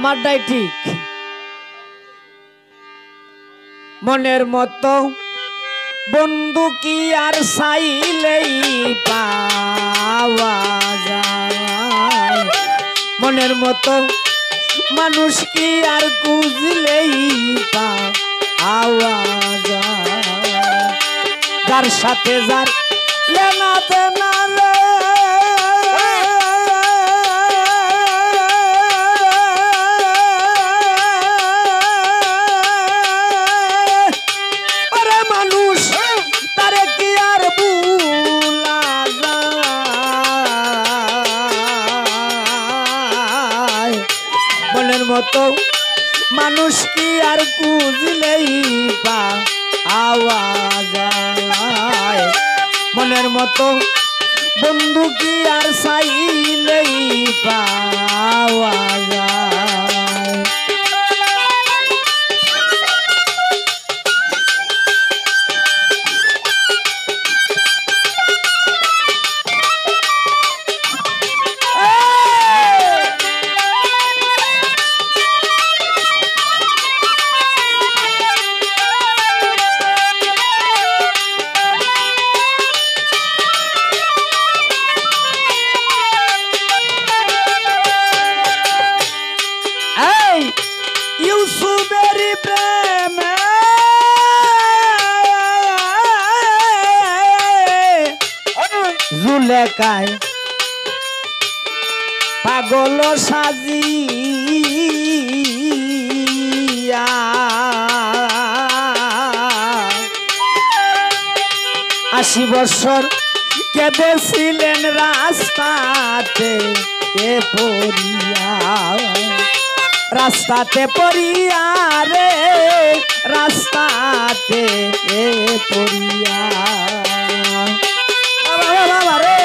আমারটাই ঠিক মনের মতো বন্ধু কি আর চাইলেই পাওয়া যায় মনের মতো মানুষ কি আর খুঁজলেই পাওয়া যায় যার সাথে যার লেনা দেনা মতো মানুষ কি আর খুঁজলেই পাওয়া যায় মনের মতো বন্ধু কি আর চাইলেই পাওয়া যায় জুলেখায় পাগল সাজিয়া 80 বছর কেঁদেছিলেন রাস্তাতে পড়িয়া রে রাস্তাতে পড়িয়া বাবা রে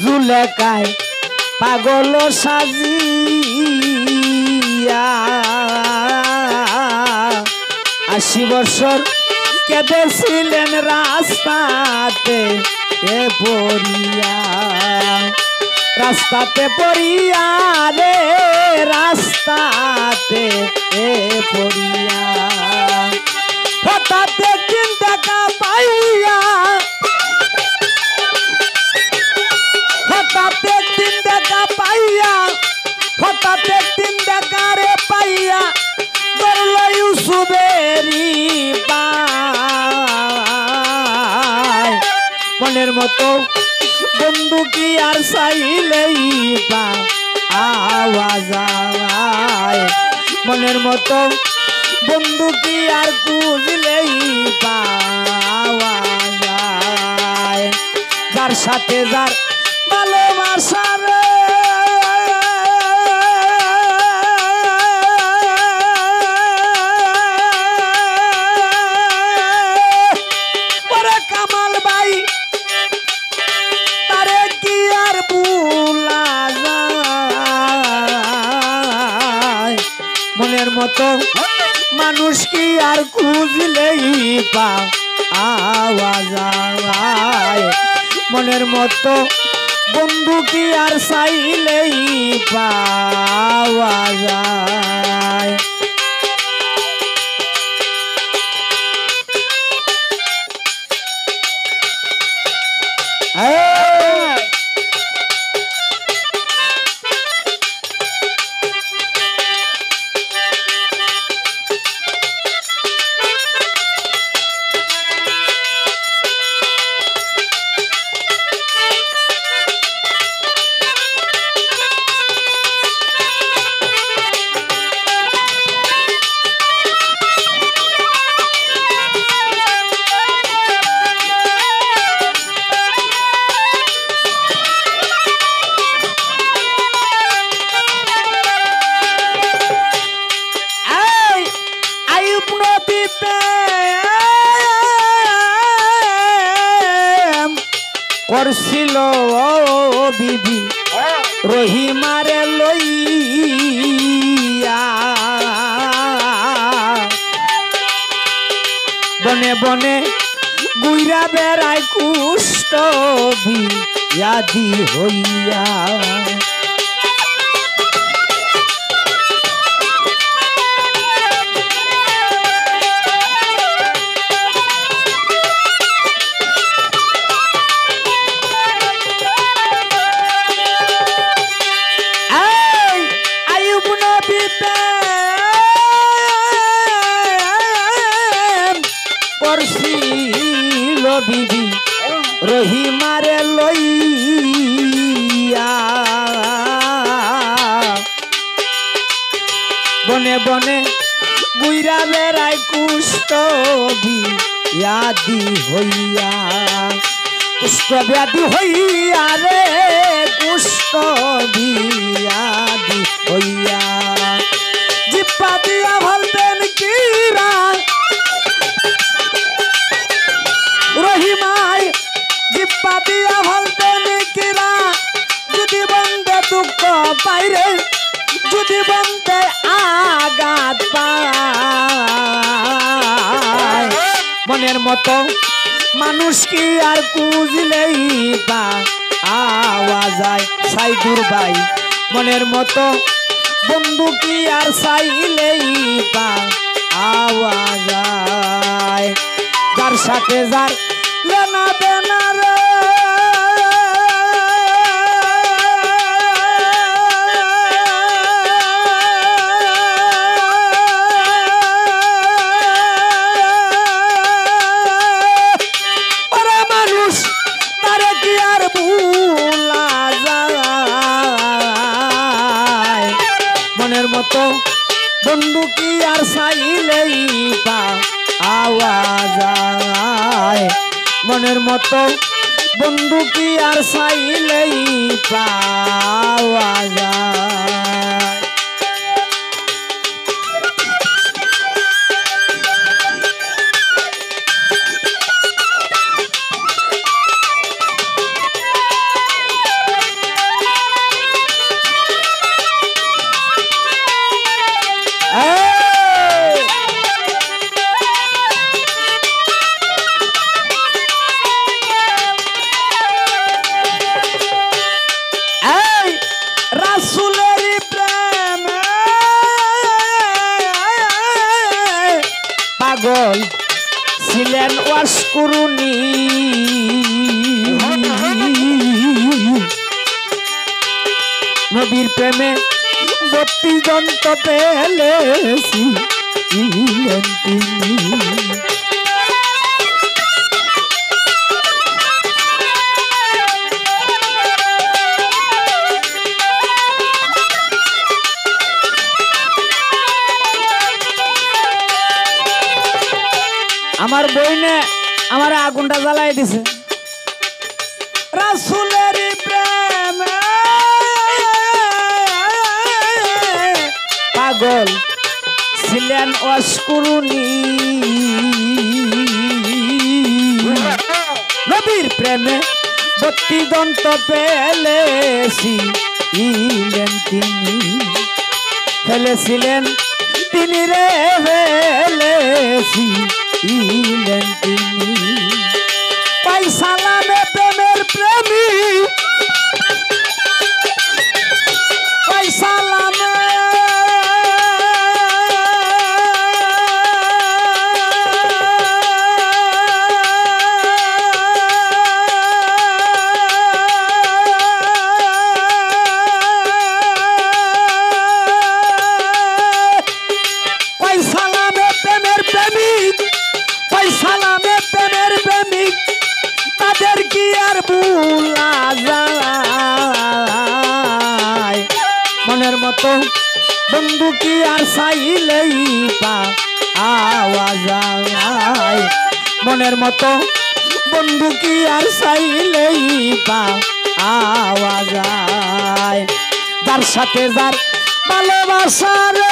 জুলেখায় পাগল সাজিয়া 80 বছর কেঁদেছিলেন রাস্তাতে পড়িয়া রে রাস্তাতে পড়িয়া হঠাৎ একদিন দেখা পাইয়া হঠাৎ একদিন দেখা রে পাইয়া ধরল ইউসুফেরি পায় মনের মতো বন্ধু কি আর চাইলেই পাওয়া যায় মনের মতো বন্ধু কি আর খুঁজলেই পাওয়া যায় যার সাথে যার ভালোবাসা রে ওরে কামাল ভাই তারে কি আর ভুলা যায় মনের মতো মানুষ কি আর খুঁজলেই পাওয়া যায় মনের মতো বন্ধু কি আর চাইলেই পাওয়া যায় করছিল বিবি রহিমারে লইয়া বনে বনে গুইরা বেড়ায় কুষ্ঠ বিয়াদি হইয়া বিবি রহিমারে লইয়া বনে বনে গুইরা বেড়ায় কুষ্ঠ ব্যাধি হইয়া কুষ্ঠ ব্যাধি হইয়া রে কুষ্ঠ ব্যাধি হইয়া জিব্বা দিয়া বলতেন কিরা রহিমাই জিব্বা দিয়া বলতেন কিরা যদি বন্ধে দুঃখ পাইরে যদি বন্ধে আঘাত পায় মনের মতো মানুষ কি আর কুজলেই পা আওয়াজ আয় সাইদুর ভাই মনের মতো বন্ধু কি আর চাইলেই পা আওয়াজ আয় যার সাথে যার লেনা দেনা রে ওরে মানুষ তারে কি আর ভুলা যায় মনের মতো বন্ধু কি আর চাইলেই পা আওয়াজ আয় মনের মতো বন্ধু কি আর চাইলেই পাওয়া যায় পাগল ছিলেন ওয়াসকুরুনি নবীর প্রেমে 32 দন্ত পেলেছি তিনি আমার বইনে আমার আগুনটা জ্বালাই দিছে রাসূলের প্রেম পাগল ছিলেন ওয়াসকুরুনি নবীর প্রেমে 32 দন্ত পেলেছি তিনি ফেলেছিলেন তিনি রে ফেলেছি তিনি পাইসালামে প্রেমের প্রেমী পাইসালামে সালামে প্রেমের প্রেমিক তাদের কি আর ভুলা যায় মনের মতো বন্ধু কি আর চাইলেই পা আওয়াজ আয় মনের মতো বন্ধু কি আর চাইলেই পা আওয়াজ আয় যার সাথে যার ভালোবাসা রে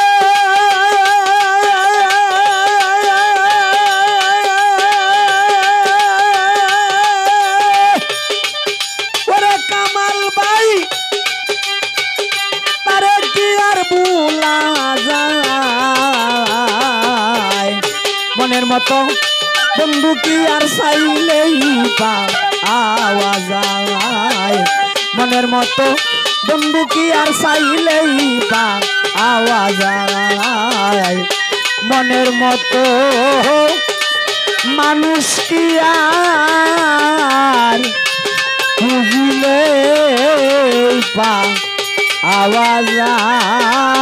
মতো বন্ধু কি আর চাইলেই পাওয়া যায় মনের মতো বন্ধু কি আর চাইলেই পাওয়া যায় মনের মতো মানুষ কি আর খুঁজলে পাওয়া যায়